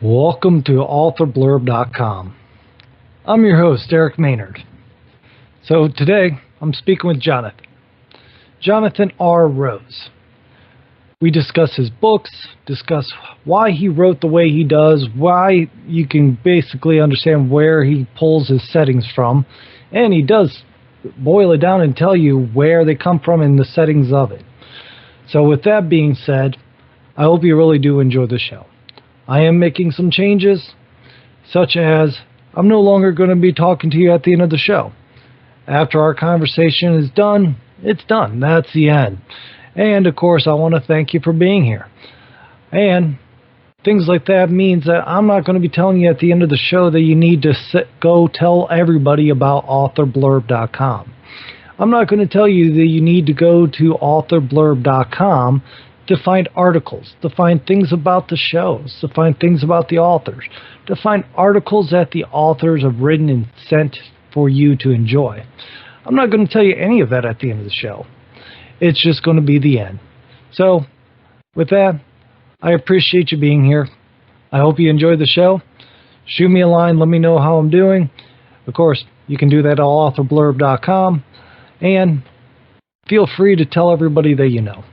Welcome to authorblurb.com. I'm your host, Eric Maynard. So today, I'm speaking with Jonathan R. Rose. We discuss his books, discuss why he wrote the way he does, why you can basically understand where he pulls his settings from, and he does boil it down and tell you where they come from and the settings of it. So with that being said, I hope you really do enjoy the show. I am making some changes, such as I'm no longer going to be talking to you at the end of the show. After our conversation is done, it's done. That's the end. And of course, I want to thank you for being here. And things like that means that I'm not going to be telling you at the end of the show that you need to go tell everybody about authorblurb.com. I'm not going to tell you that you need to go to authorblurb.com to find articles, to find things about the shows, to find things about the authors, to find articles that the authors have written and sent for you to enjoy. I'm not going to tell you any of that at the end of the show. It's just going to be the end. So, with that, I appreciate you being here. I hope you enjoyed the show. Shoot me a line, let me know how I'm doing. Of course, you can do that at authorblurb.com. And feel free to tell everybody that you know.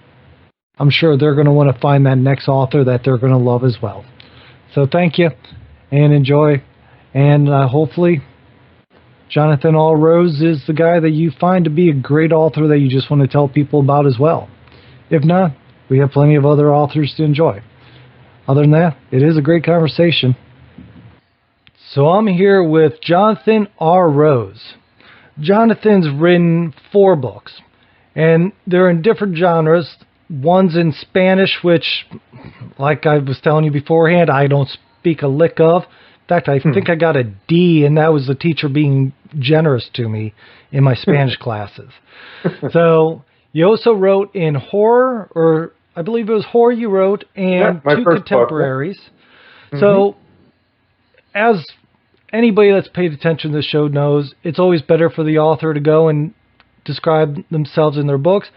I'm sure they're going to want to find that next author that they're going to love as well. So thank you and enjoy. And hopefully Jonathan R. Rose is the guy that you find to be a great author that you just want to tell people about as well. If not, we have plenty of other authors to enjoy. Other than that, it is a great conversation. So I'm here with Jonathan R. Rose. Jonathan's written 4 books, and they're in different genres. One's in Spanish, which, like I was telling you beforehand, I don't speak a lick of. In fact, I think I got a D, and that was the teacher being generous to me in my Spanish classes. So you also wrote in horror, or I believe it was horror you wrote, and 2 contemporaries. Book, yeah. So as anybody that's paid attention to the show knows, it's always better for the author to go and describe themselves in their books.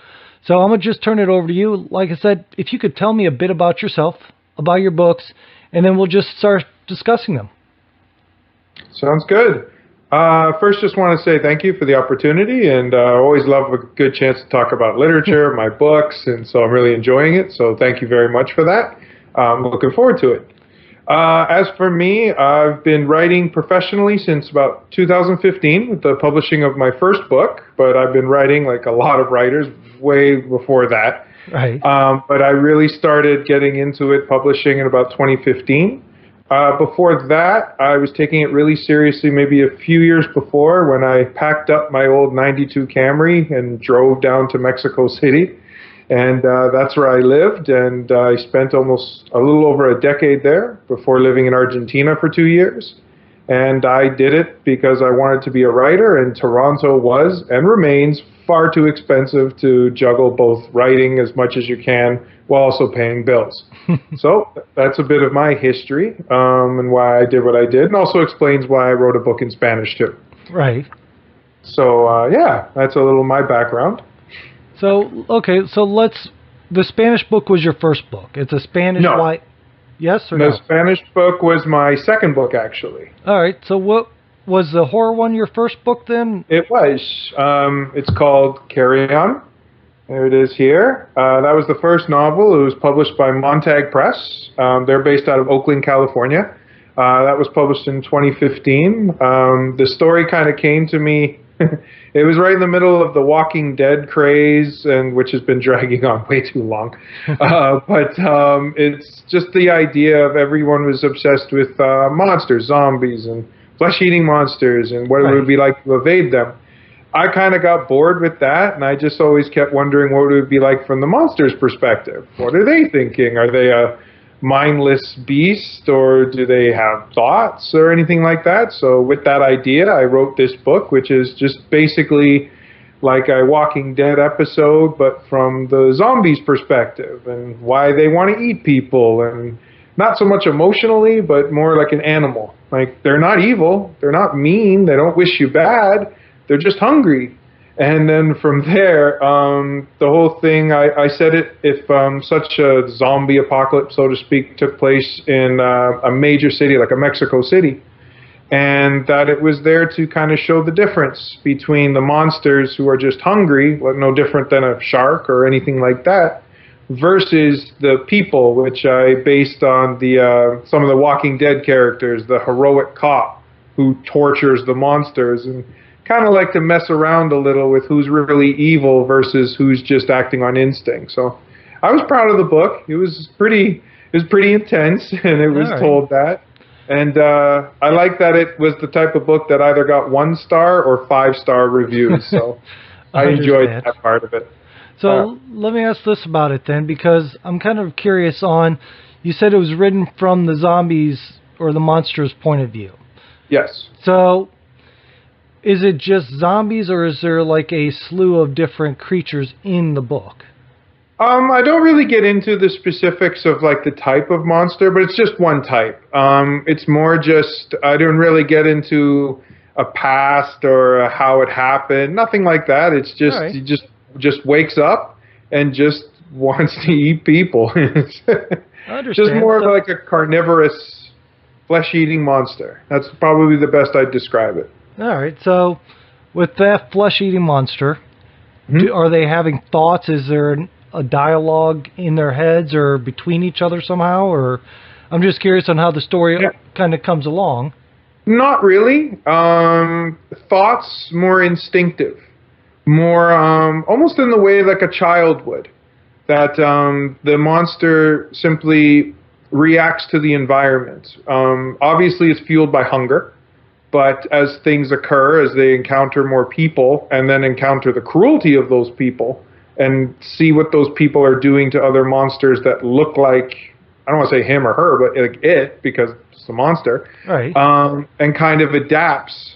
So I'm going to just turn it over to you. Like I said, if you could tell me a bit about yourself, about your books, and then we'll just start discussing them. Sounds good. First, just want to say thank you for the opportunity, and I always love a good chance to talk about literature, my books, and so I'm really enjoying it. So thank you very much for that. I'm looking forward to it. As for me, I've been writing professionally since about 2015 with the publishing of my first book, but I've been writing like a lot of writers way before that. Right. But I really started getting into it publishing in about 2015. Before that, I was taking it really seriously maybe a few years before when I packed up my old 92 Camry and drove down to Mexico City. And that's where I lived, and I spent almost a little over a decade there before living in Argentina for 2 years. And I did it because I wanted to be a writer, and Toronto was and remains far too expensive to juggle both writing as much as you can while also paying bills. So that's a bit of my history and why I did what I did, and also explains why I wrote a book in Spanish too. Right. So yeah, that's a little my background. So, okay, so the Spanish book was your first book. It's a Spanish No. Yes or no? The Spanish book was my second book, actually. All right, so what was the horror one your first book then? It was. It's called Carry On. There it is here. That was the first novel. It was published by Montag Press. They're based out of Oakland, California. That was published in 2015. The story kind of came to me. It was right in the middle of the Walking Dead craze, and which has been dragging on way too long. But it's just the idea of everyone was obsessed with monsters, zombies, and flesh-eating monsters, and what it would be like to evade them. I kind of got bored with that, and I just always kept wondering what it would be like from the monster's perspective. What are they thinking? Are they a mindless beast, or do they have thoughts or anything like that? So with that idea, I wrote this book, which is just basically like a Walking Dead episode, but from the zombies' perspective, and why they want to eat people, and not so much emotionally, but more like an animal. Like, they're not evil, they're not mean, they don't wish you bad, they're just hungry. And then from there, the whole thing, I said it, if such a zombie apocalypse, so to speak, took place in a major city like a Mexico City, and that it was there to kind of show the difference between the monsters who are just hungry, like no different than a shark or anything like that, versus the people, which I based on the some of the Walking Dead characters, the heroic cop who tortures the monsters, and kind of like to mess around a little with who's really evil versus who's just acting on instinct. So I was proud of the book. It was pretty intense, and it was told that. And I like that it was the type of book that either got 1-star or 5-star reviews. So I enjoyed that part of it. So let me ask this about it then, because I'm kind of curious on, you said it was written from the zombies or the monsters' point of view. Yes. So is it just zombies, or is there like a slew of different creatures in the book? I don't really get into the specifics of like the type of monster, but it's just one type. It's more just, I don't really get into a past or how it happened, nothing like that. It's just, he just wakes up and just wants to eat people. Just more of like a carnivorous, flesh-eating monster. That's probably the best I'd describe it. All right, so with that flesh-eating monster, are they having thoughts? Is there a dialogue in their heads or between each other somehow? Or I'm just curious on how the story kind of comes along. Not really. Thoughts more instinctive, more almost in the way like a child would. That the monster simply reacts to the environment. Obviously, it's fueled by hunger. But as things occur, as they encounter more people and then encounter the cruelty of those people and see what those people are doing to other monsters that look like, I don't want to say him or her, but like it, because it's a monster, and kind of adapts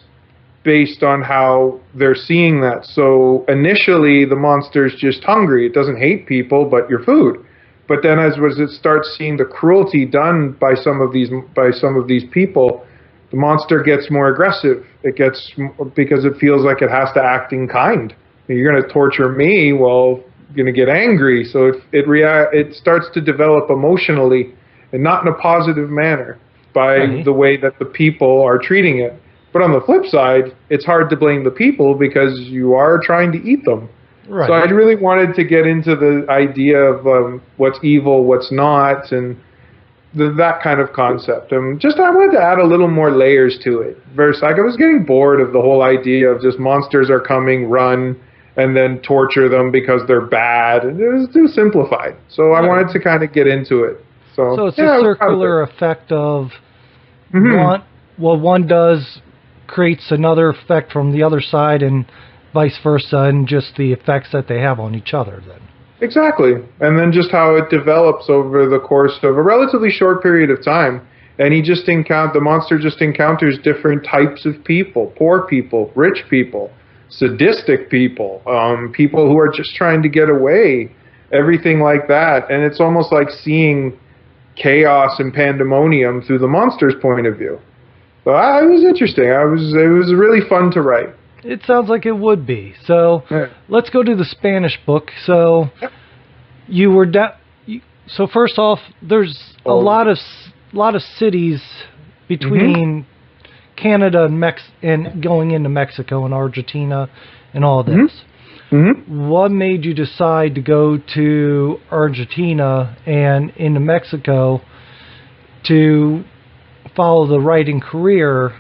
based on how they're seeing that. So initially, the monster's just hungry. It doesn't hate people, but your food. But then as it starts seeing the cruelty done by some of these people, the monster gets more aggressive. It gets, because it feels like it has to act in kind. You're going to torture me, well, you're going to get angry. So it starts to develop emotionally, and not in a positive manner, by the way that the people are treating it. But on the flip side, it's hard to blame the people because you are trying to eat them. Right. So I really wanted to get into the idea of what's evil, what's not, and that kind of concept. I wanted to add a little more layers to it. Versus, like, I was getting bored of the whole idea of just monsters are coming, run, and then torture them because they're bad. And it was too simplified. So I wanted to kind of get into it. So it's a circular effect of what one does creates another effect from the other side, and vice versa, and just the effects that they have on each other then. Exactly. And then just how it develops over the course of a relatively short period of time. And the monster just encounters different types of people: poor people, rich people, sadistic people, people who are just trying to get away, everything like that. And it's almost like seeing chaos and pandemonium through the monster's point of view. So it was interesting. It was really fun to write. It sounds like it would be. So let's go to the Spanish book. So you were so first off, there's a lot of cities between Canada and going into Mexico and Argentina and all this. What made you decide to go to Argentina and into Mexico to follow the writing career?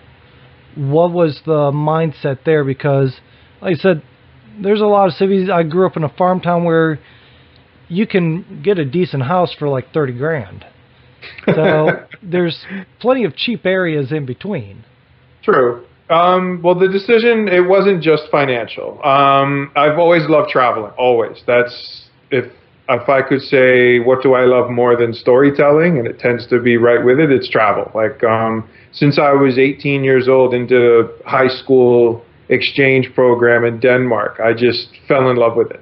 What was the mindset there? Because, like I said, there's a lot of cities. I grew up in a farm town where you can get a decent house for like 30 grand. So there's plenty of cheap areas in between. True. Well, the decision, it wasn't just financial. I've always loved traveling, always. If I could say, what do I love more than storytelling, and it tends to be right with it, it's travel. Like, since I was 18 years old and did a high school exchange program in Denmark, I just fell in love with it.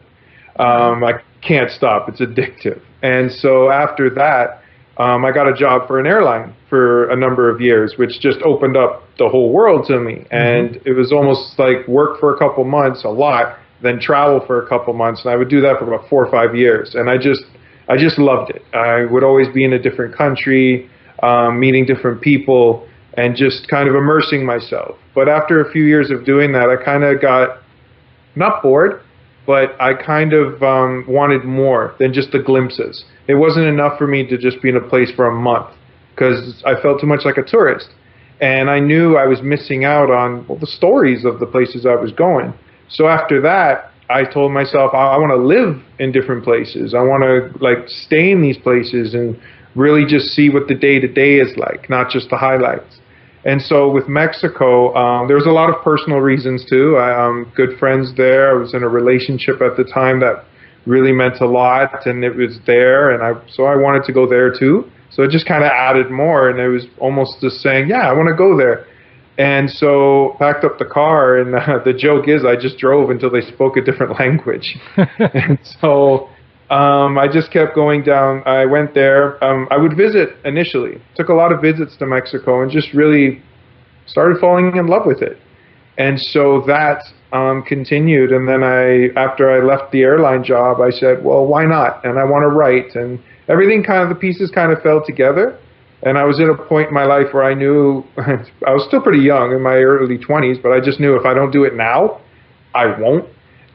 I can't stop. It's addictive. And so after that, I got a job for an airline for a number of years, which just opened up the whole world to me. And it was almost like work for a couple months, a lot, then travel for a couple months. And I would do that for about 4 or 5 years. And I just loved it. I would always be in a different country, meeting different people, and just kind of immersing myself. But after a few years of doing that, I kind of got not bored, but I kind of wanted more than just the glimpses. It wasn't enough for me to just be in a place for a month, because I felt too much like a tourist. And I knew I was missing out on the stories of the places I was going. So after that, I told myself, I want to live in different places. I want to like stay in these places and really just see what the day-to-day is like, not just the highlights. And so with Mexico, there's a lot of personal reasons too. I'm good friends there. I was in a relationship at the time that really meant a lot, and it was there, and so I wanted to go there too. So it just kind of added more, and it was almost just saying, yeah, I want to go there. And so packed up the car, and the joke is I just drove until they spoke a different language. And so I just kept going down. I went there. I would visit initially. Took a lot of visits to Mexico and just really started falling in love with it. And so that continued. And then after I left the airline job, I said, well, why not? And I want to write. And everything the pieces kind of fell together. And I was at a point in my life where I knew, I was still pretty young, in my early 20s, but I just knew if I don't do it now, I won't.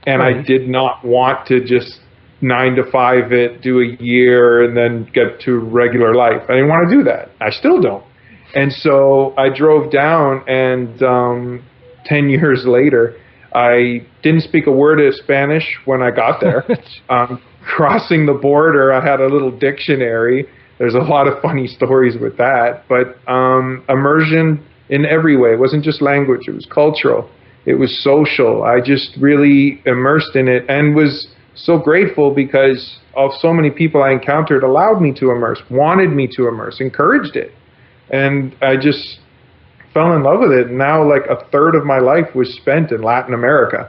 And right. I did not want to just 9 to 5 it, do a year, and then get to regular life. I didn't want to do that. I still don't. And so I drove down, and 10 years later, I didn't speak a word of Spanish when I got there. Crossing the border, I had a little dictionary. There's a lot of funny stories with that, but immersion in every way. It wasn't just language, it was cultural, it was social. I just really immersed in it and was so grateful because of so many people I encountered allowed me to immerse, wanted me to immerse, encouraged it. And I just fell in love with it. And now like a third of my life was spent in Latin America.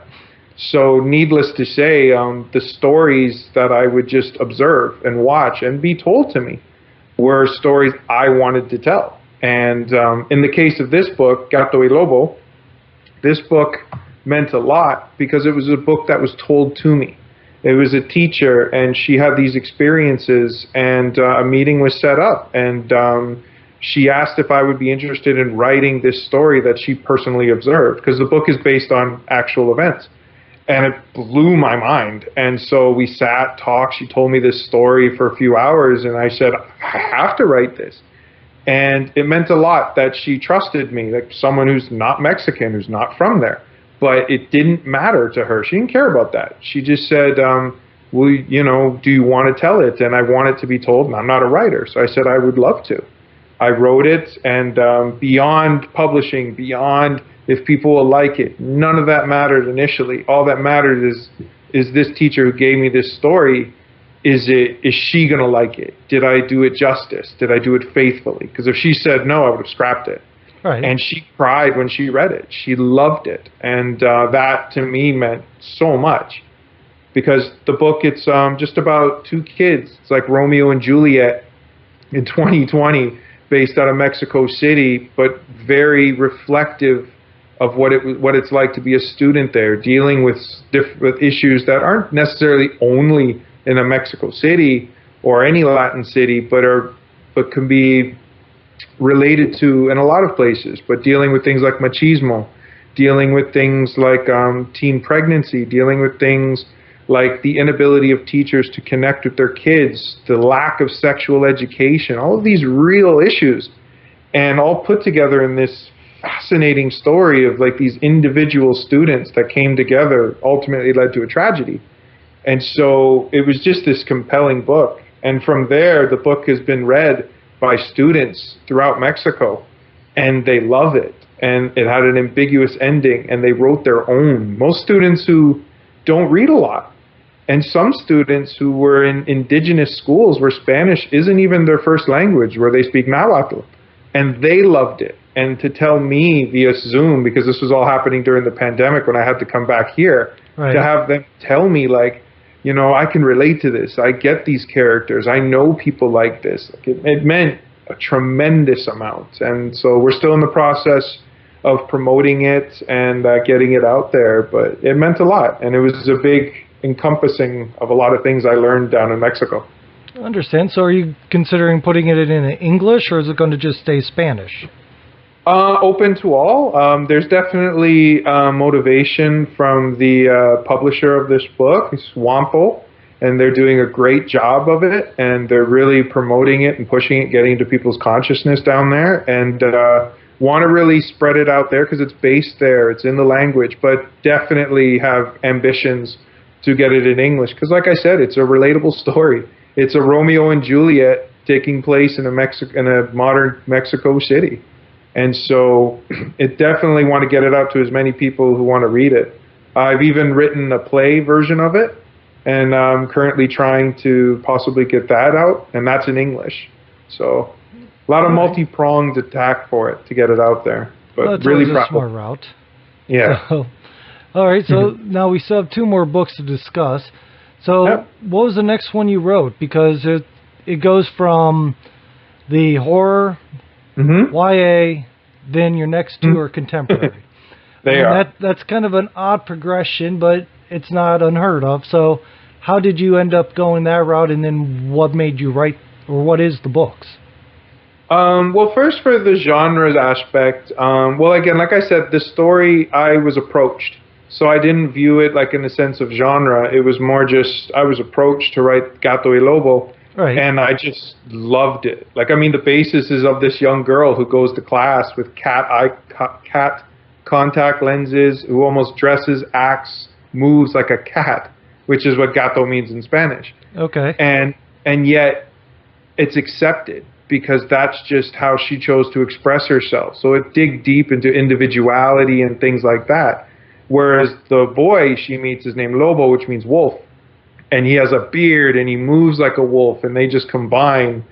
So needless to say, the stories that I would just observe and watch and be told to me were stories I wanted to tell. And in the case of this book, Gato y Lobo, this book meant a lot because it was a book that was told to me. It was a teacher, and she had these experiences, and a meeting was set up, and she asked if I would be interested in writing this story that she personally observed, because the book is based on actual events. And it blew my mind. And so we sat, talked. She told me this story for a few hours, and I said, I have to write this. And it meant a lot that she trusted me, like someone who's not Mexican, who's not from there. But it didn't matter to her. She didn't care about that. She just said, well, you know, do you want to tell it? And I want it to be told, and I'm not a writer. So I said, I would love to. I wrote it, and beyond publishing, beyond if people will like it, none of that mattered initially. All that mattered is this teacher who gave me this story, is she going to like it? Did I do it justice? Did I do it faithfully? Because if she said no, I would have scrapped it. Right. And she cried when she read it. She loved it. And that to me meant so much. Because the book, it's just about two kids. It's like Romeo and Juliet in 2020, based out of Mexico City, but very reflective of what it's like to be a student there, dealing with issues that aren't necessarily only in a Mexico City or any Latin city, but can be related to in a lot of places, but dealing with things like machismo, dealing with things like teen pregnancy, dealing with things like the inability of teachers to connect with their kids, the lack of sexual education, all of these real issues, and all put together in this fascinating story of like these individual students that came together, ultimately led to a tragedy. And so it was just this compelling book. And from there, the book has been read by students throughout Mexico, and they love it. And it had an ambiguous ending, and they wrote their own. Most students who don't read a lot, and some students who were in indigenous schools where Spanish isn't even their first language, where they speak Nahuatl, and they loved it. And to tell me via Zoom, because this was all happening during the pandemic when I had to come back here, right, to have them tell me like, you know, I can relate to this. I get these characters. I know people like this. It meant a tremendous amount. And so we're still in the process of promoting it and getting it out there. But it meant a lot, and it was a big encompassing of a lot of things I learned down in Mexico. I understand. So are you considering putting it in English, or is it going to just stay Spanish? Open to all. There's definitely motivation from the publisher of this book, Swampo, and they're doing a great job of it, and they're really promoting it and pushing it, getting into people's consciousness down there, and want to really spread it out there because it's based there, it's in the language, but definitely have ambitions to get it in English because, like I said, it's a relatable story. It's a Romeo and Juliet taking place in a modern Mexico City. And so it definitely want to get it out to as many people who want to read it. I've even written a play version of it, and I'm currently trying to possibly get that out, and that's in English. So a lot of multi-pronged attack for it to get it out there. But well, that's really a smart route. Yeah. So, all right, so now we still have 2 more books to discuss. So what was the next one you wrote? Because it goes from the horror, YA, then your next 2 are contemporary. They are. That's kind of an odd progression, but it's not unheard of. So how did you end up going that route, and then what made you write, or what is the books? Well, first for the genres aspect, well, again, like I said, the story I was approached. So I didn't view it like in the sense of genre. It was more just I was approached to write Gato y Lobo. Right. And I just loved it. Like, I mean, the basis is of this young girl who goes to class with cat contact lenses, who almost dresses, acts, moves like a cat, which is what gato means in Spanish. Okay. And yet it's accepted because that's just how she chose to express herself. So it dig deep into individuality and things like that. Whereas the boy she meets is named Lobo, which means wolf. And he has a beard and he moves like a wolf, and they just combine.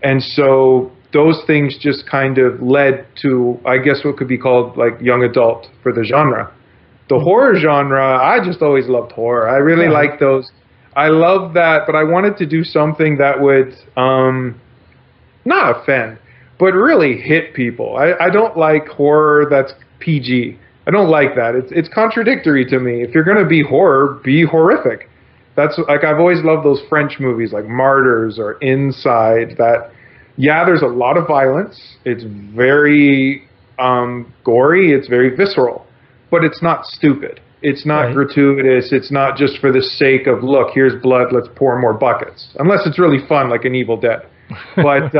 And so those things just kind of led to, I guess, what could be called like young adult for the genre. The horror genre, I just always loved horror. I really like those. I love that, but I wanted to do something that would not offend, but really hit people. I don't like horror that's PG. I don't like that. It's contradictory to me. If you're going to be horror, be horrific. That's like, I've always loved those French movies like Martyrs or Inside that, yeah, there's a lot of violence. It's very gory. It's very visceral, but it's not stupid. It's not gratuitous. It's not just for the sake of, look, here's blood, let's pour more buckets. Unless it's really fun like an Evil Dead. But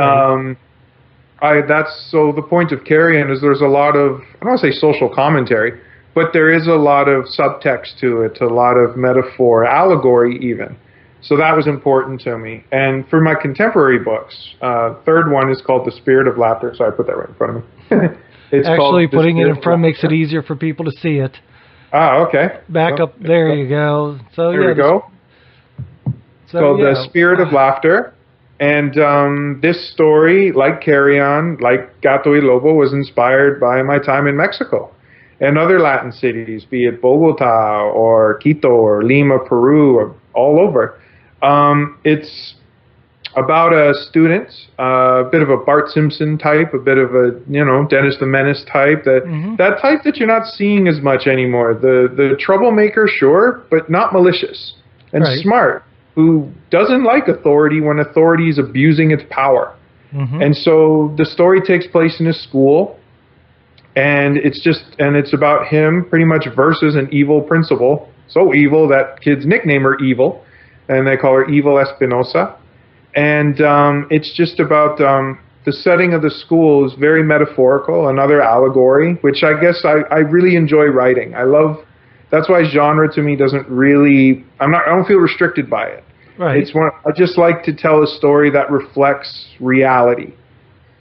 that's so the point of Carrion is there's a lot of, I don't want to say social commentary, but there is a lot of subtext to it, a lot of metaphor, allegory even. So that was important to me. And for my contemporary books, third one is called The Spirit of Laughter. So I put that right in front of me. It's actually putting it in front makes it easier for people to see it. Ah, okay. Back up. There you go. So there we go. It's called The Spirit of Laughter. And this story, like Carrion, like Gato y Lobo, was inspired by my time in Mexico and other Latin cities, be it Bogota or Quito or Lima, Peru, or all over. It's about a student, a bit of a Bart Simpson type, a bit of a, Dennis the Menace type, that type that you're not seeing as much anymore. The troublemaker, sure, but not malicious and smart, who doesn't like authority when authority is abusing its power. And so the story takes place in a school, and it's about him pretty much versus an evil principal, so evil that kids nickname her Evil, and they call her Evil Espinosa. And it's just about the setting of the school is very metaphorical, another allegory, which I guess I really enjoy writing. That's why genre to me doesn't really, I don't feel restricted by it. Right. I just like to tell a story that reflects reality,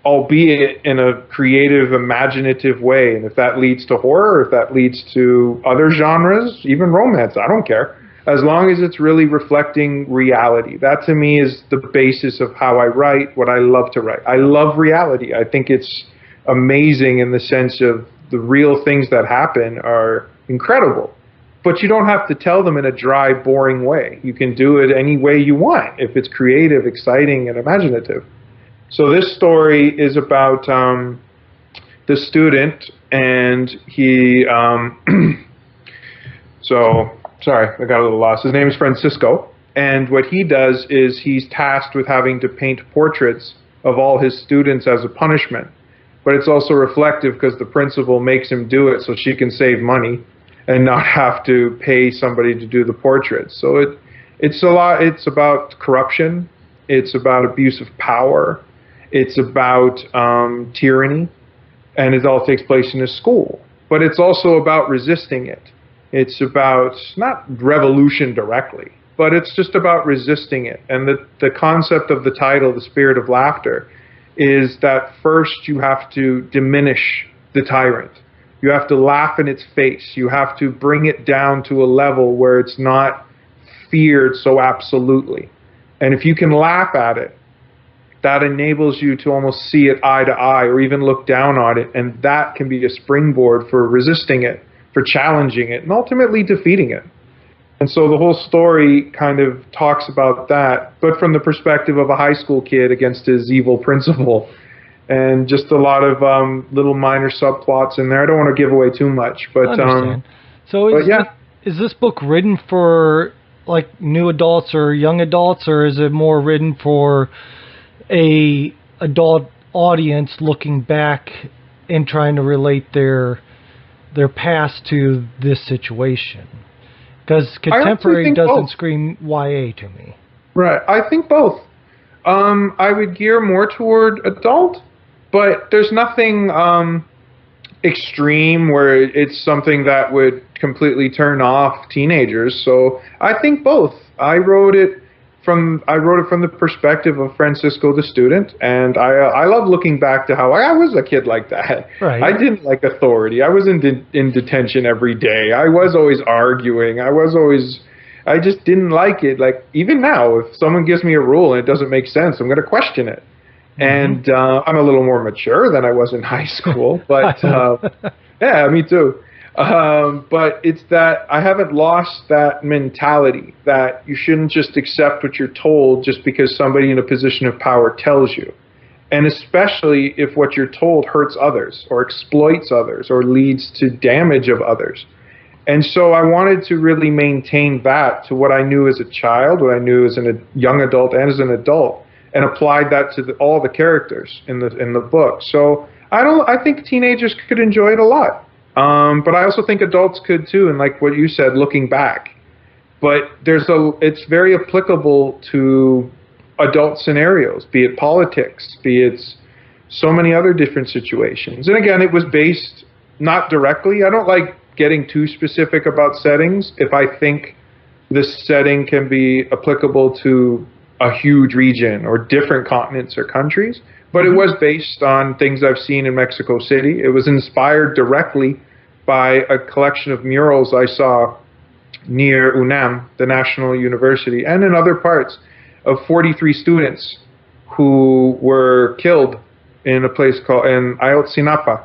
albeit in a creative, imaginative way. And if that leads to horror, if that leads to other genres, even romance, I don't care. As long as it's really reflecting reality. That to me is the basis of how I write, what I love to write. I love reality. I think it's amazing in the sense of the real things that happen are incredible. But you don't have to tell them in a dry, boring way. You can do it any way you want if it's creative, exciting, and imaginative. So this story is about the student and he, so, sorry, I got a little lost. His name is Francisco, and what he does is he's tasked with having to paint portraits of all his students as a punishment. But it's also reflective because the principal makes him do it so she can save money and not have to pay somebody to do the portraits. So it's a lot. It's about corruption. It's about abuse of power. It's about tyranny, and it all takes place in a school. But it's also about resisting it. It's about not revolution directly, but it's just about resisting it. And the concept of the title, The Spirit of Laughter, is that first you have to diminish the tyrant. You have to laugh in its face. You have to bring it down to a level where it's not feared so absolutely. And if you can laugh at it, that enables you to almost see it eye to eye or even look down on it. And that can be a springboard for resisting it, for challenging it, and ultimately defeating it. And so the whole story kind of talks about that, but from the perspective of a high school kid against his evil principal, and just a lot of little minor subplots in there. I don't want to give away too much, but I understand. So is this book written for like new adults or young adults, or is it more written for a adult audience looking back and trying to relate their past to this situation? Because contemporary doesn't scream YA to me. Right. I think both. I would gear more toward adult, but there's nothing extreme where it's something that would completely turn off teenagers. So I think both. I wrote it from the perspective of Francisco the student, and I love looking back to how I was a kid like that. Right. I didn't like authority. I was in detention every day. I was always arguing. I just didn't like it. Like even now, if someone gives me a rule and it doesn't make sense, I'm going to question it. And I'm a little more mature than I was in high school, but yeah, me too. But it's that I haven't lost that mentality that you shouldn't just accept what you're told just because somebody in a position of power tells you. And especially if what you're told hurts others or exploits others or leads to damage of others. And so I wanted to really maintain that to what I knew as a child, what I knew as a young adult and as an adult, and applied that to all the characters in the book. So I think teenagers could enjoy it a lot. But I also think adults could too, and like what you said, looking back. But it's very applicable to adult scenarios, be it politics, be it so many other different situations. And again, it was based not directly. I don't like getting too specific about settings if I think this setting can be applicable to a huge region or different continents or countries. But it was based on things I've seen in Mexico City. It was inspired directly by a collection of murals I saw near UNAM, the National University, and in other parts, of 43 students who were killed in a place called in Ayotzinapa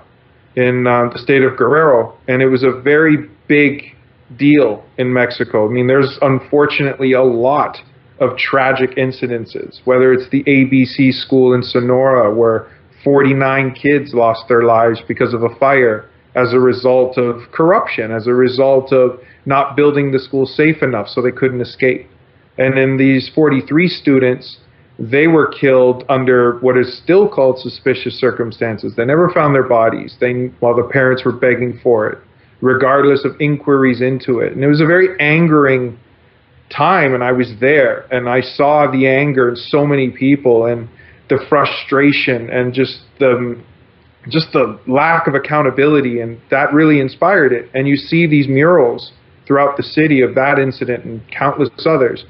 in the state of Guerrero. And it was a very big deal in Mexico. I mean, there's unfortunately a lot of tragic incidences, whether it's the ABC school in Sonora where 49 kids lost their lives because of a fire as a result of corruption, as a result of not building the school safe enough so they couldn't escape. And in these 43 students, they were killed under what is still called suspicious circumstances. They never found their bodies while the parents were begging for it, regardless of inquiries into it. And it was a very angering time, and I was there, and I saw the anger in so many people, and the frustration, and just the lack of accountability, and that really inspired it. And you see these murals throughout the city of that incident and countless others,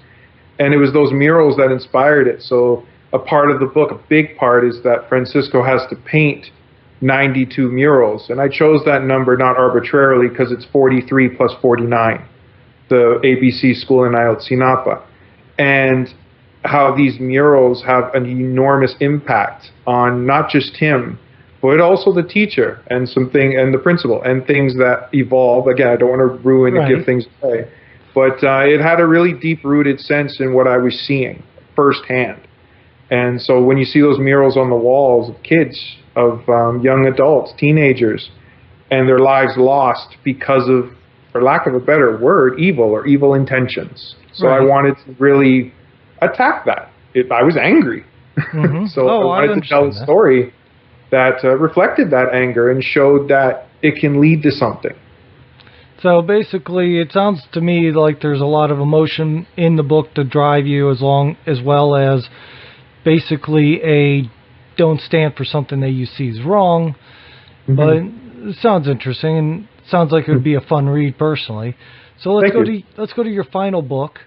and it was those murals that inspired it. So a part of the book, a big part, is that Francisco has to paint 92 murals, and I chose that number not arbitrarily because it's 43 plus 49. The ABC school in Ayotzinapa, and how these murals have an enormous impact on not just him, but also the teacher and the principal, and things that evolve. Again, I don't want to ruin and give things away, but it had a really deep-rooted sense in what I was seeing firsthand. And so when you see those murals on the walls of kids, of young adults, teenagers, and their lives lost because of, for lack of a better word, evil or evil intentions. So I wanted to really attack that. I was angry. So I wanted to tell a story that reflected that anger and showed that it can lead to something. So basically, it sounds to me like there's a lot of emotion in the book to drive you, as well as basically a don't stand for something that you see is wrong. But it sounds interesting and sounds like it would be a fun read personally. So let's go to your final book,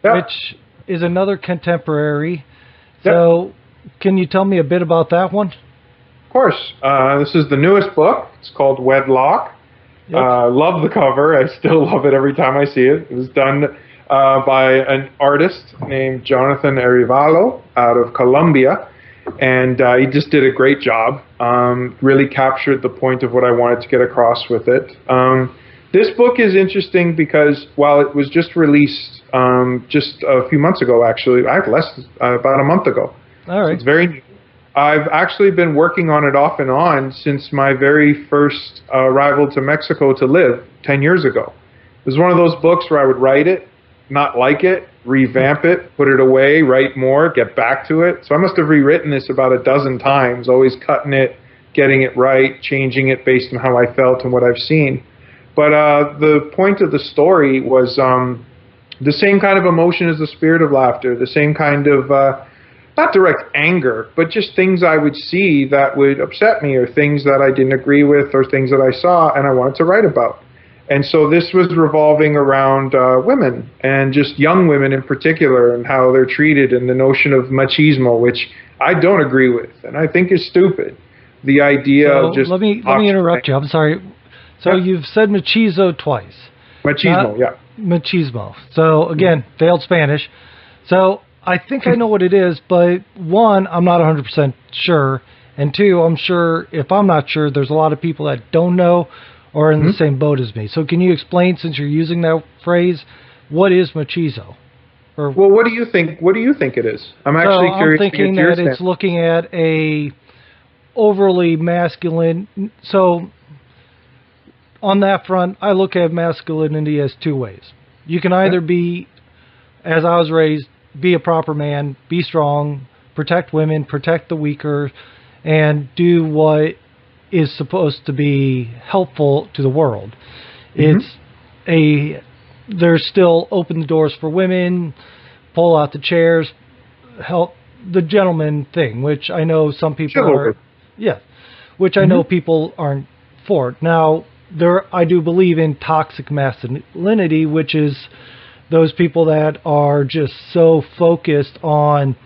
which is another contemporary. So can you tell me a bit about that one? Of course. This is the newest book. It's called Wedlock. Love the cover. I still love it every time I see it. It was done by an artist named Jonathan Arevalo out of Colombia. And he just did a great job. Really captured the point of what I wanted to get across with it. This book is interesting because while it was just released just a few months ago, actually, about a month ago. All right. So it's very new. I've actually been working on it off and on since my very first arrival to Mexico to live 10 years ago. It was one of those books where I would write it, not like it, revamp it, put it away, write more, get back to it. So I must have rewritten this about a dozen times, always cutting it, getting it right, changing it based on how I felt and what I've seen. But the point of the story was the same kind of emotion as the Spirit of Laughter, the same kind of, not direct anger, but just things I would see that would upset me, or things that I didn't agree with, or things that I saw and I wanted to write about. And so this was revolving around women, and just young women in particular, and how they're treated, and the notion of machismo, which I don't agree with, and I think is stupid. The idea of just... Let me interrupt you. I'm sorry. So you've said machizo twice. Machismo, Machismo. So again, failed Spanish. So I think I know what it is, but one, I'm not 100% sure, and two, I'm sure if I'm not sure, there's a lot of people that don't know or in the same boat as me. So can you explain, since you're using that phrase, what is machizo? Well, what do you think? What do you think it is? I'm actually curious. I'm thinking that it's looking at a overly masculine. So on that front, I look at masculinity as two ways. You can either be, as I was raised, be a proper man, be strong, protect women, protect the weaker, and do what is supposed to be helpful to the world. There's still open the doors for women, pull out the chairs, help the gentleman thing, which I know some people are, which I know people aren't for. Now, I do believe in toxic masculinity, which is those people that are just so focused on,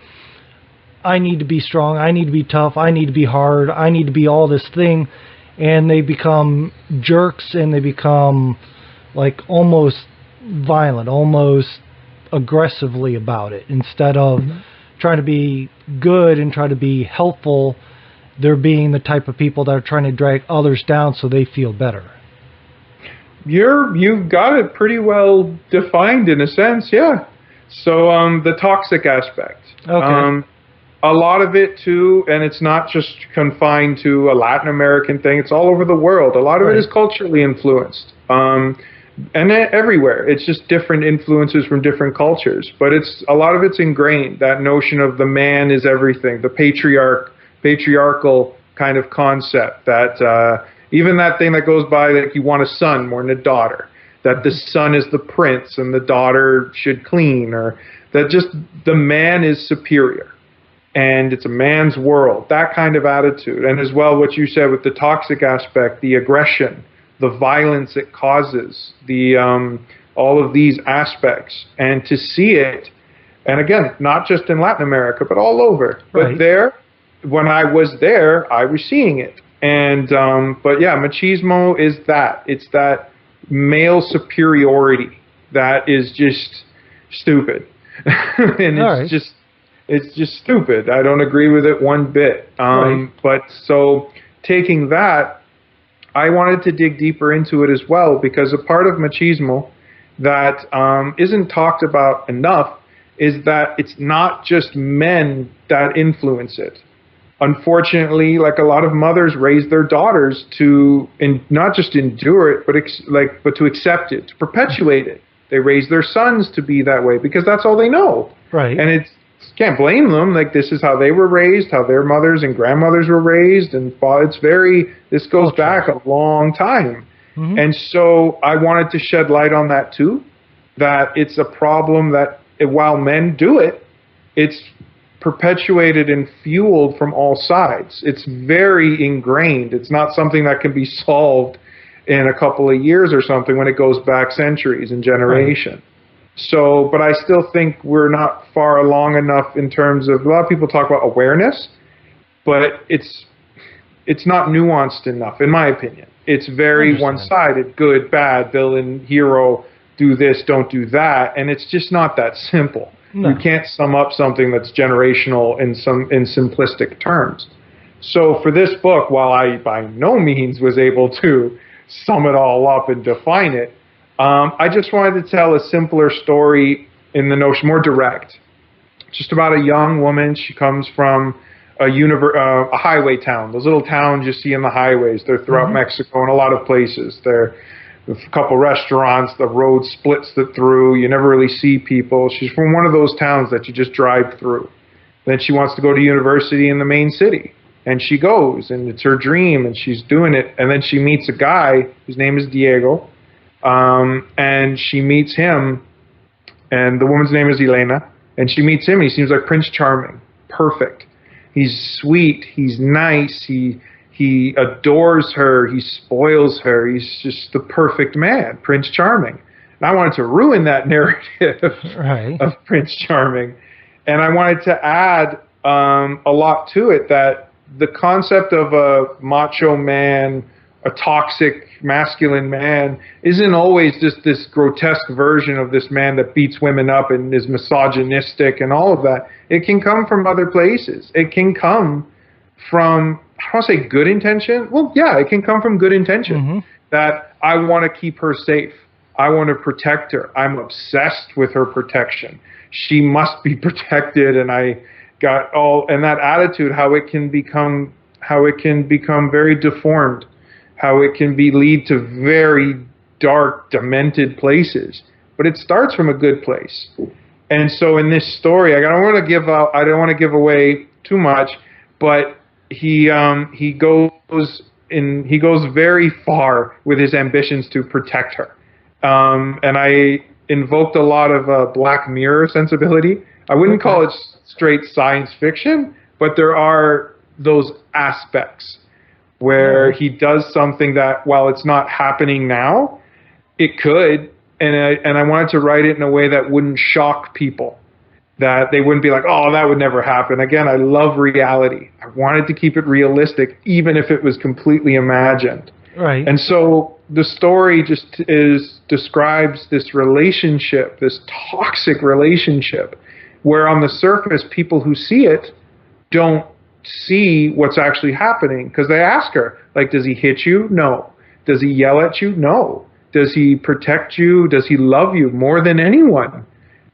I need to be strong, I need to be tough, I need to be hard, I need to be all this thing, and they become jerks, and they become like almost violent, almost aggressively about it. Instead of trying to be good and try to be helpful, they're being the type of people that are trying to drag others down so they feel better. You've got it pretty well defined in a sense, yeah. So the toxic aspect. Okay. A lot of it too, and it's not just confined to a Latin American thing, it's all over the world. A lot of it is culturally influenced. And everywhere. It's just different influences from different cultures. But a lot of it's ingrained, that notion of the man is everything, the patriarchal kind of concept, that even that thing that goes by that you want a son more than a daughter, that the son is the prince and the daughter should clean, or that just the man is superior and it's a man's world, that kind of attitude. And as well, what you said with the toxic aspect, the aggression, the violence it causes, all of these aspects, and to see it, and again, not just in Latin America, but all over. But there, when I was there, I was seeing it. And but yeah, machismo is that. It's that male superiority that is just stupid, and it's just stupid. I don't agree with it one bit. But so taking that, I wanted to dig deeper into it as well, because a part of machismo that isn't talked about enough is that it's not just men that influence it. unfortunately, like a lot of mothers raise their daughters to not just endure it, but to accept it, to perpetuate it. They raise their sons to be that way because that's all they know. Right. And it's can't blame them. Like, this is how they were raised, how their mothers and grandmothers were raised, and this goes back a long time. Mm-hmm. And so I wanted to shed light on that too, that it's a problem that while men do it, it's perpetuated and fueled from all sides. It's very ingrained. It's not something that can be solved in a couple of years or something when it goes back centuries and generations. Right. So, but I still think we're not far along enough in terms of, a lot of people talk about awareness, but it's not nuanced enough, in my opinion. It's very one-sided, good, bad, villain, hero, do this, don't do that, and it's just not that simple. No. You can't sum up something that's generational in simplistic terms. So for this book, while I by no means was able to sum it all up and define it, I just wanted to tell a simpler story in the notion, more direct. Just about a young woman. She comes from a highway town. Those little towns you see in the highways. They're throughout Mexico and a lot of places. They're a couple restaurants. The road splits it through. You never really see people. She's from one of those towns that you just drive through. Then she wants to go to university in the main city. And she goes, and it's her dream, and she's doing it. And then she meets a guy whose name is Diego. And she meets him, and the woman's name is Elena, and she meets him, and he seems like Prince Charming. Perfect. He's sweet, he's nice, he adores her, he spoils her, he's just the perfect man, Prince Charming. And I wanted to ruin that narrative of Prince Charming, and I wanted to add a lot to it, that the concept of a macho man, a toxic masculine man, isn't always just this grotesque version of this man that beats women up and is misogynistic and all of that. It can come from other places. It can come from, I don't want to say good intention. Well, yeah, it can come from good intention. That I want to keep her safe. I want to protect her. I'm obsessed with her protection. She must be protected. And I got and that attitude, how it can become very deformed. How it can lead to very dark, demented places, but it starts from a good place. And so in this story, I don't want to give away too much, but he goes very far with his ambitions to protect her. And I invoked a lot of Black Mirror sensibility. I wouldn't call it straight science fiction, but there are those aspects where he does something that, while it's not happening now, it could, and I wanted to write it in a way that wouldn't shock people, that they wouldn't be like, oh, that would never happen. Again, I love reality. I wanted to keep it realistic, even if it was completely imagined. Right. And so the story describes this relationship, this toxic relationship, where on the surface, people who see it don't see what's actually happening, because they ask her, like, does he hit you? No. Does he yell at you? No. Does he protect you? Does he love you more than anyone?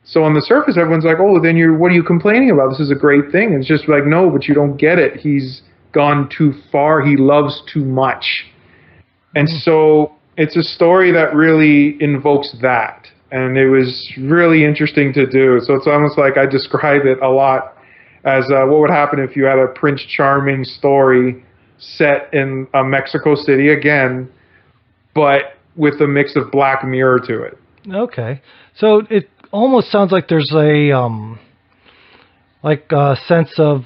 So on the surface, everyone's like, oh, then what are you complaining about? This is a great thing. And it's just like, no, but you don't get it. He's gone too far. He loves too much. And so it's a story that really invokes that. And it was really interesting to do. So it's almost like I describe it a lot as what would happen if you had a Prince Charming story set in Mexico City again, but with a mix of Black Mirror to it. Okay. So it almost sounds like there's a sense of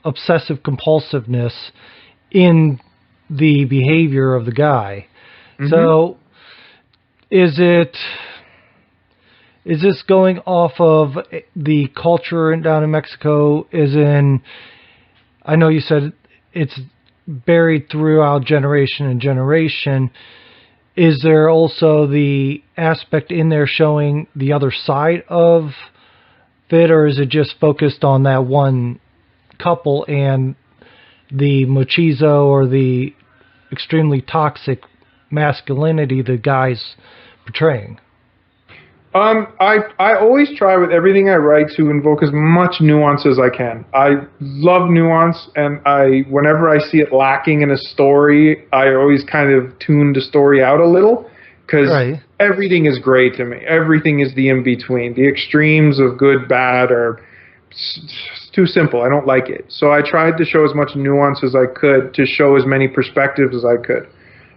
obsessive compulsiveness in the behavior of the guy. So is this going off of the culture down in Mexico? I know you said it's buried throughout generation and generation. Is there also the aspect in there showing the other side of it, or is it just focused on that one couple and the machismo or the extremely toxic masculinity the guy's portraying? I always try with everything I write to invoke as much nuance as I can. I love nuance, and whenever I see it lacking in a story, I always kind of tune the story out a little, because Right. everything is gray to me. Everything is the in between. The extremes of good, bad are too simple. I don't like it. So I tried to show as much nuance as I could, to show as many perspectives as I could.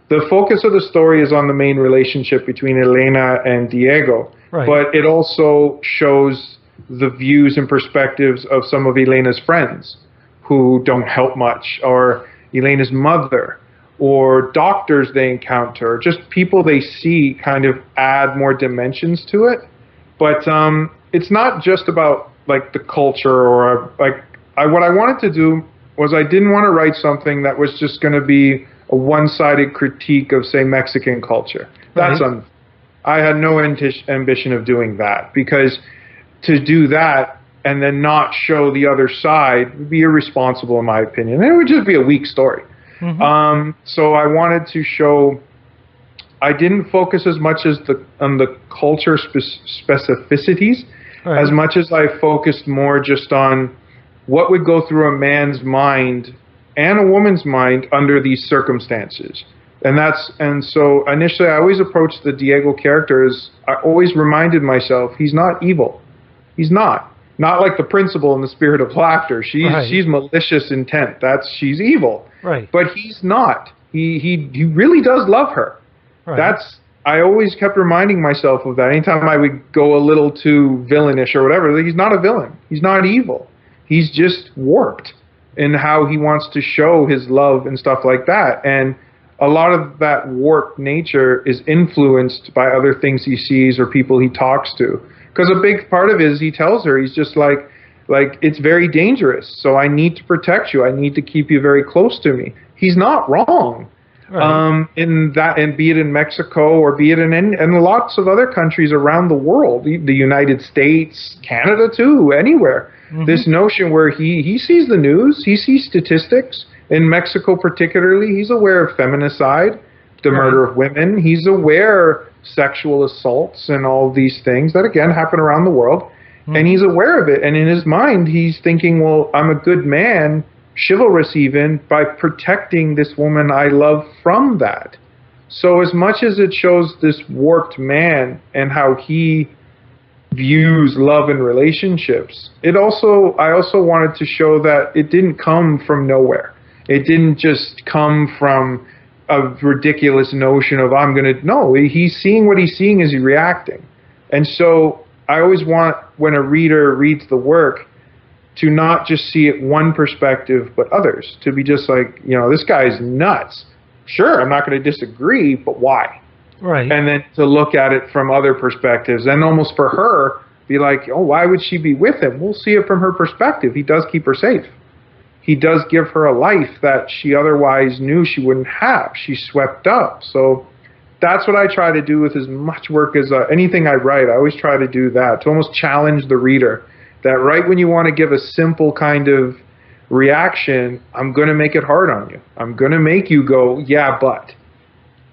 The focus of the story is on the main relationship between Elena and Diego, Right. but it also shows the views and perspectives of some of Elena's friends who don't help much, or Elena's mother, or doctors they encounter, just people they see kind of add more dimensions to it. But it's not just about like the culture, or what I wanted to do was, I didn't want to write something that was just going to be a one-sided critique of, say, Mexican culture. That's Right. I had no ambition of doing that, because to do that and then not show the other side would be irresponsible, in my opinion. And it would just be a weak story. So I wanted to show. I didn't focus as much as on the culture specificities, Right. as much as I focused more just on what would go through a man's mind and a woman's mind under these circumstances. And so initially I always approached the Diego character as, I always reminded myself, he's not evil. He's not like the principal in The Spirit of Laughter. She's malicious intent. She's evil. Right. But he's not. He really does love her. Right. I always kept reminding myself of that. Anytime I would go a little too villainish or whatever, he's not a villain. He's not evil. He's just warped in how he wants to show his love and stuff like that. And a lot of that warped nature is influenced by other things he sees or people he talks to. Because a big part of it is, he tells her, he's just like, it's very dangerous, so I need to protect you. I need to keep you very close to me. He's not wrong. Right. In that, and be it in Mexico, or be it in lots of other countries around the world, the United States, Canada too, anywhere. This notion where he sees the news, he sees statistics. In Mexico particularly, he's aware of feminicide, the murder of women. He's aware sexual assaults and all these things that, again, happen around the world. And he's aware of it. And in his mind, he's thinking, well, I'm a good man, chivalrous even, by protecting this woman I love from that. So as much as it shows this warped man and how he views love and relationships, I also wanted to show that it didn't come from nowhere. It didn't just come from a ridiculous notion of, no, he's seeing what he's seeing, is he reacting? And so I always want, when a reader reads the work, to not just see it one perspective, but others. To be just like, this guy's nuts. Sure, I'm not going to disagree, but why? Right. And then to look at it from other perspectives, and almost for her, be like, oh, why would she be with him? We'll see it from her perspective. He does keep her safe. He does give her a life that she otherwise knew she wouldn't have. She's swept up. So that's what I try to do with as much work as anything I write. I always try to do that, to almost challenge the reader. That right when you want to give a simple kind of reaction, I'm going to make it hard on you. I'm going to make you go, yeah, but.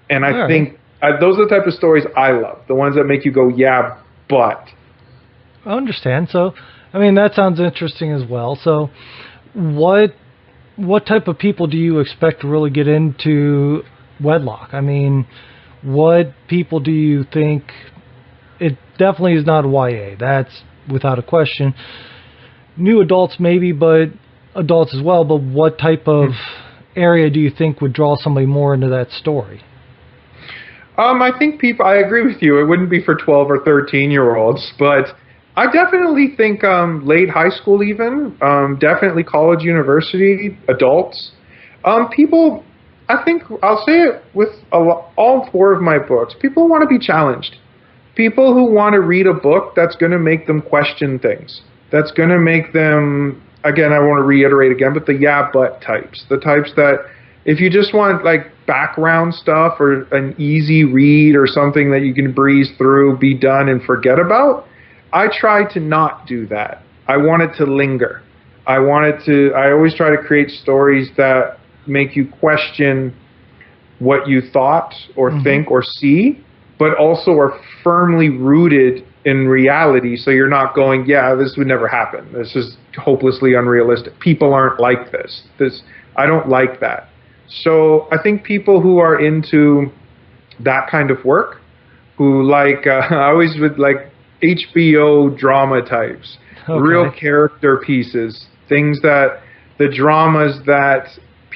And I think those are the type of stories I love. The ones that make you go, yeah, but. I understand. So, that sounds interesting as well. So, what type of people do you expect to really get into Wedlock? What people do you think? It definitely is not YA. That's without a question. New adults maybe, but adults as well. But what type of area do you think would draw somebody more into that story? I think I agree with you. It wouldn't be for 12 or 13-year-olds, but I definitely think late high school even, definitely college, university, adults. People, I think, I'll say it with all 4 of my books, people want to be challenged. People who want to read a book that's going to make them question things. That's going to make them, again, I want to reiterate again, but the yeah, but types. The types that if you just want like background stuff or an easy read or something that you can breeze through, be done and forget about, I try to not do that. I want it to linger. I always try to create stories that make you question what you thought or think or see, but also are firmly rooted in reality, so you're not going, yeah, this would never happen. This is hopelessly unrealistic. People aren't like this. I don't like that. So I think people who are into that kind of work, who like, I always would like HBO drama types, real character pieces, things that the dramas that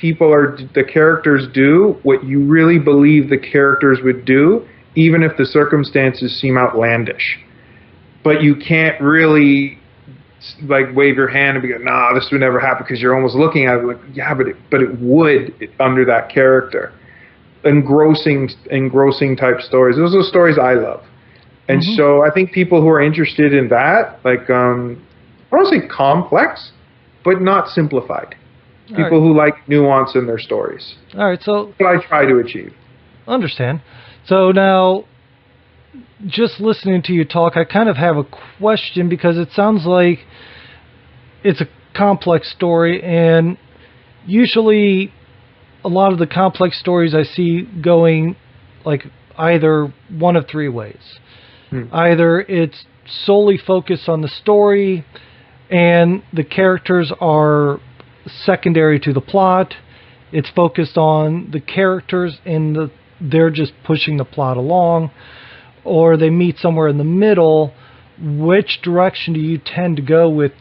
the characters do what you really believe the characters would do, even if the circumstances seem outlandish. But you can't really like wave your hand and be like, nah, this would never happen, because you're almost looking at it like, yeah, but it would under that character. Engrossing type stories. Those are the stories I love. And so I think people who are interested in that, like, I don't want to say complex, but not simplified. People who like nuance in their stories. All right, so what I try to achieve. Understand. So now, just listening to you talk, I kind of have a question, because it sounds like it's a complex story, and usually a lot of the complex stories I see going like either one of three ways. Either it's solely focused on the story and the characters are secondary to the plot. It's focused on the characters and they're just pushing the plot along, or they meet somewhere in the middle. Which direction do you tend to go with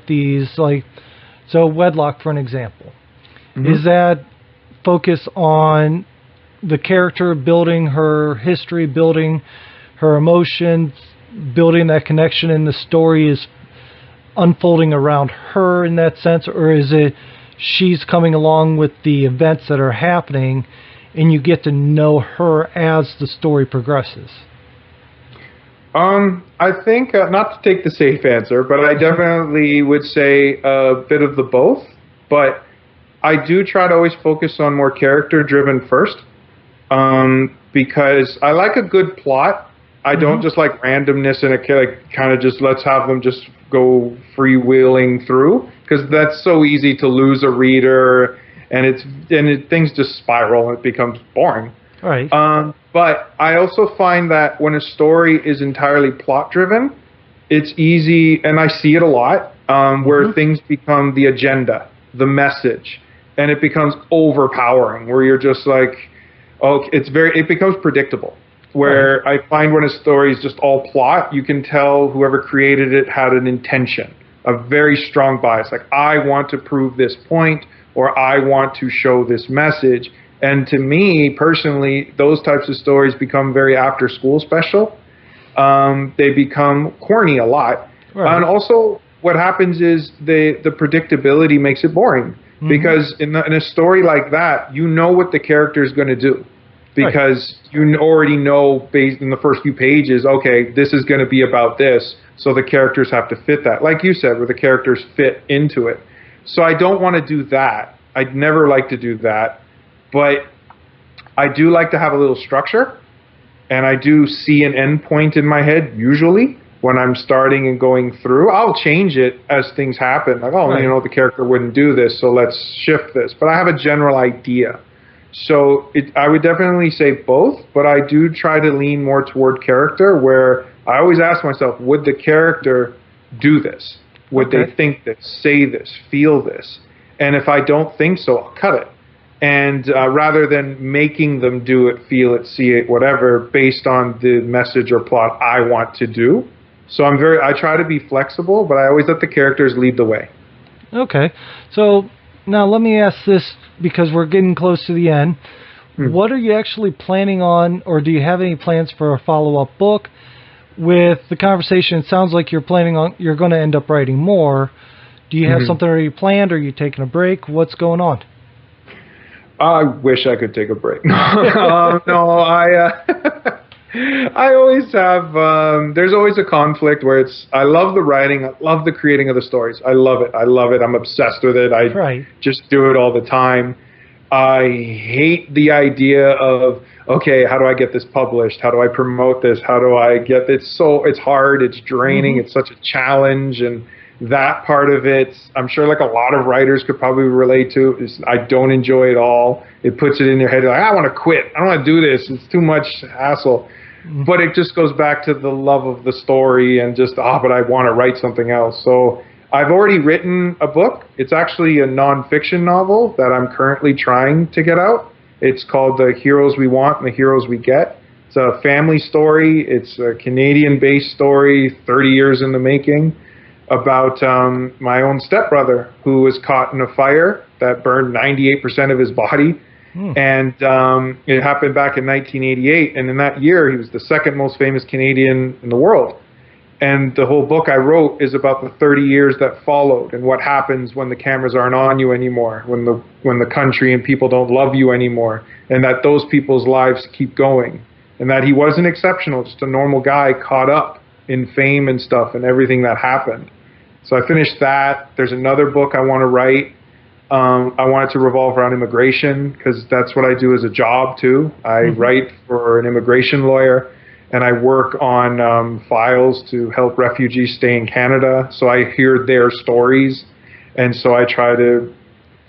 these? Like, so Wedlock, for an example, is that focus on the character, building her history, building her emotions, building that connection, and the story is unfolding around her in that sense? Or is it she's coming along with the events that are happening and you get to know her as the story progresses? I think, not to take the safe answer, but I definitely would say a bit of the both. But I do try to always focus on more character-driven first, because I like a good plot. I don't just like randomness and like kind of just let's have them just go freewheeling through, because that's so easy to lose a reader, and things just spiral and it becomes boring. Right. But I also find that when a story is entirely plot-driven, it's easy, and I see it a lot, where things become the agenda, the message, and it becomes overpowering, where you're just like, oh, it becomes predictable. Where I find when a story is just all plot, you can tell whoever created it had an intention, a very strong bias. Like, I want to prove this point, or I want to show this message. And to me, personally, those types of stories become very after-school special. They become corny a lot. Right. And also, what happens is the predictability makes it boring. Because in a story like that, you know what the character is going to do. Because you already know, based in the first few pages, okay, this is going to be about this, so the characters have to fit that. Like you said, where the characters fit into it. So I don't want to do that. I'd never like to do that. But I do like to have a little structure, and I do see an end point in my head, usually, when I'm starting and going through. I'll change it as things happen. Like, oh, you know, the character wouldn't do this, so let's shift this. But I have a general idea. So I would definitely say both, but I do try to lean more toward character, where I always ask myself, would the character do this? Would they think this, say this, feel this? And if I don't think so, I'll cut it. And rather than making them do it, feel it, see it, whatever, based on the message or plot I want to do. So I try to be flexible, but I always let the characters lead the way. Okay. So now let me ask this, because we're getting close to the end. What are you actually planning on, or do you have any plans for a follow-up book? With the conversation, it sounds like you're going to end up writing more. Do you have something already planned, or are you taking a break? What's going on? I wish I could take a break. I always have, there's always a conflict where I love the writing, I love the creating of the stories. I love it. I'm obsessed with it. I just do it all the time. I hate the idea of, okay, how do I get this published? How do I promote this? How do I get it? It's hard, it's draining, it's such a challenge, and that part of it, I'm sure like a lot of writers could probably relate to, is I don't enjoy it all. It puts it in your head like, I want to quit. I don't want to do this. It's too much hassle. But it just goes back to the love of the story and just, but I want to write something else. So I've already written a book. It's actually a nonfiction novel that I'm currently trying to get out. It's called The Heroes We Want and the Heroes We Get. It's a family story. It's a Canadian-based story, 30 years in the making, about my own stepbrother who was caught in a fire that burned 98% of his body. And it happened back in 1988. And in that year, he was the second most famous Canadian in the world. And the whole book I wrote is about the 30 years that followed and what happens when the cameras aren't on you anymore, when the country and people don't love you anymore, and that those people's lives keep going. And that he wasn't exceptional, just a normal guy caught up in fame and stuff and everything that happened. So I finished that. There's another book I want to write. I want it to revolve around immigration because that's what I do as a job too. I write for an immigration lawyer, and I work on files to help refugees stay in Canada. So I hear their stories, and so I try to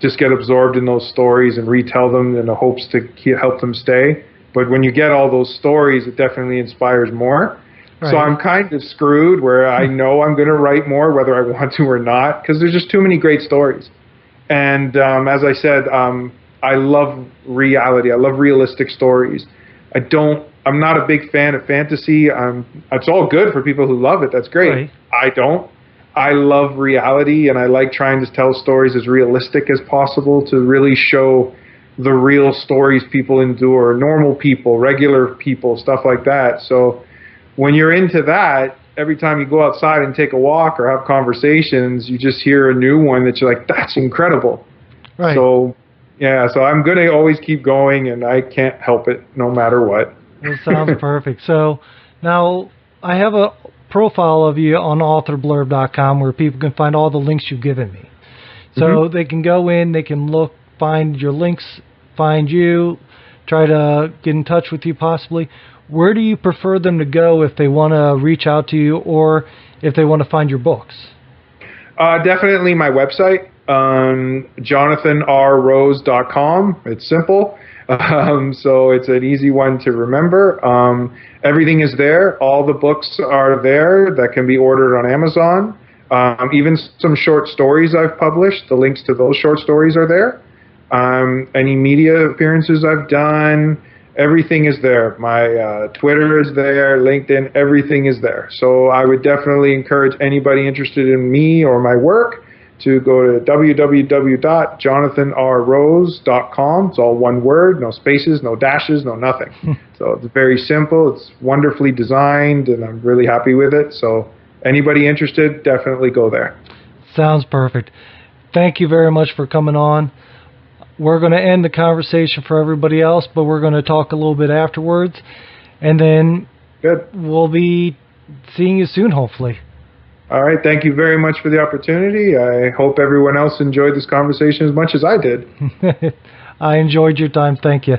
just get absorbed in those stories and retell them in the hopes to help them stay. But when you get all those stories, it definitely inspires more. Right. So I'm kind of screwed where I know I'm going to write more, whether I want to or not, because there's just too many great stories. And as I said, I love reality. I love realistic stories. I'm not a big fan of fantasy. It's all good for people who love it. That's great. Right. I don't. I love reality, and I like trying to tell stories as realistic as possible to really show the real stories people endure, normal people, regular people, stuff like that. So when you're into that, every time you go outside and take a walk or have conversations, you just hear a new one that you're like, that's incredible. Right. So, yeah, so I'm going to always keep going, and I can't help it no matter what. That sounds perfect. So now I have a profile of you on authorblurb.com where people can find all the links you've given me. So they can go in, they can look, find your links, find you, try to get in touch with you possibly. Where do you prefer them to go if they want to reach out to you or if they want to find your books? Definitely my website, jonathanrrose.com. It's simple. So it's an easy one to remember. Everything is there. All the books are there that can be ordered on Amazon. Even some short stories I've published, the links to those short stories are there. Any media appearances I've done, everything is there. My Twitter is there, LinkedIn, everything is there. So I would definitely encourage anybody interested in me or my work to go to www.jonathanrrose.com. It's all one word, no spaces, no dashes, no nothing. So it's very simple. It's wonderfully designed, and I'm really happy with it. So anybody interested, definitely go there. Sounds perfect. Thank you very much for coming on. We're going to end the conversation for everybody else, but we're going to talk a little bit afterwards. And then we'll be seeing you soon, hopefully. All right. Thank you very much for the opportunity. I hope everyone else enjoyed this conversation as much as I did. I enjoyed your time. Thank you.